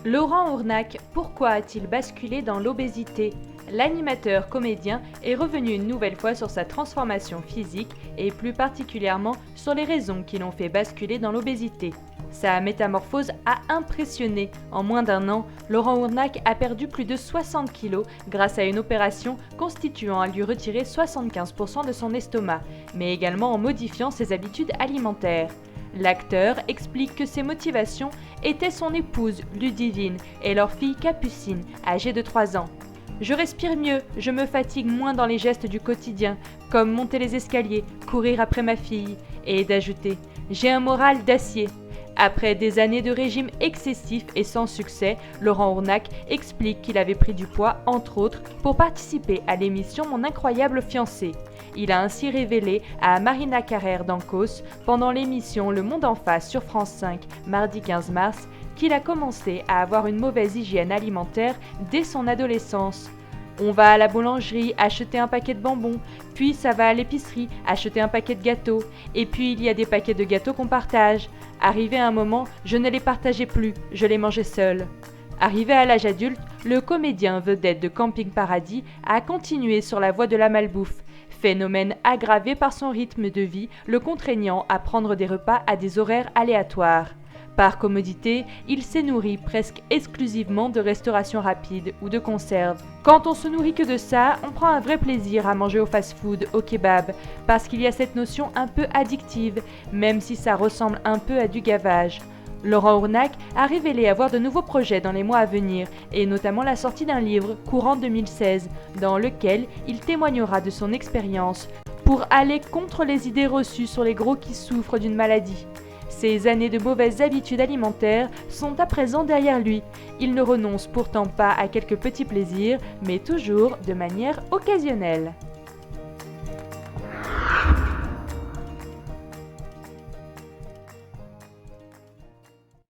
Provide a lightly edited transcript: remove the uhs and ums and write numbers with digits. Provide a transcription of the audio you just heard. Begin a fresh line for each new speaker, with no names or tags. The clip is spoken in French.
Laurent Ournac, pourquoi a-t-il basculé dans l'obésité? L'animateur comédien est revenu une nouvelle fois sur sa transformation physique et plus particulièrement sur les raisons qui l'ont fait basculer dans l'obésité. Sa métamorphose a impressionné. En moins d'un an, Laurent Ournac a perdu plus de 60 kilos grâce à une opération constituant à lui retirer 75% de son estomac, mais également en modifiant ses habitudes alimentaires. L'acteur explique que ses motivations étaient son épouse Ludivine et leur fille Capucine, âgée de 3 ans. Je respire mieux, je me fatigue moins dans les gestes du quotidien, comme monter les escaliers, courir après ma fille, et d'ajouter « J'ai un moral d'acier ». Après des années de régime excessif et sans succès, Laurent Ournac explique qu'il avait pris du poids, entre autres, pour participer à l'émission Mon incroyable fiancé. Il a ainsi révélé à Marina Carrère d'Ancos, pendant l'émission Le Monde en face sur France 5, mardi 15 mars, qu'il a commencé à avoir une mauvaise hygiène alimentaire dès son adolescence. On va à la boulangerie acheter un paquet de bonbons, puis ça va à l'épicerie acheter un paquet de gâteaux, et puis il y a des paquets de gâteaux qu'on partage. Arrivé à un moment, je ne les partageais plus, je les mangeais seul. Arrivé à l'âge adulte, le comédien vedette de Camping Paradis a continué sur la voie de la malbouffe, phénomène aggravé par son rythme de vie le contraignant à prendre des repas à des horaires aléatoires. Par commodité, il s'est nourri presque exclusivement de restauration rapide ou de conserves. Quand on se nourrit que de ça, on prend un vrai plaisir à manger au fast-food, au kebab, parce qu'il y a cette notion un peu addictive, même si ça ressemble un peu à du gavage. Laurent Ournac a révélé avoir de nouveaux projets dans les mois à venir, et notamment la sortie d'un livre, courant 2016, dans lequel il témoignera de son expérience pour aller contre les idées reçues sur les gros qui souffrent d'une maladie. Ces années de mauvaises habitudes alimentaires sont à présent derrière lui. Il ne renonce pourtant pas à quelques petits plaisirs, mais toujours de manière occasionnelle.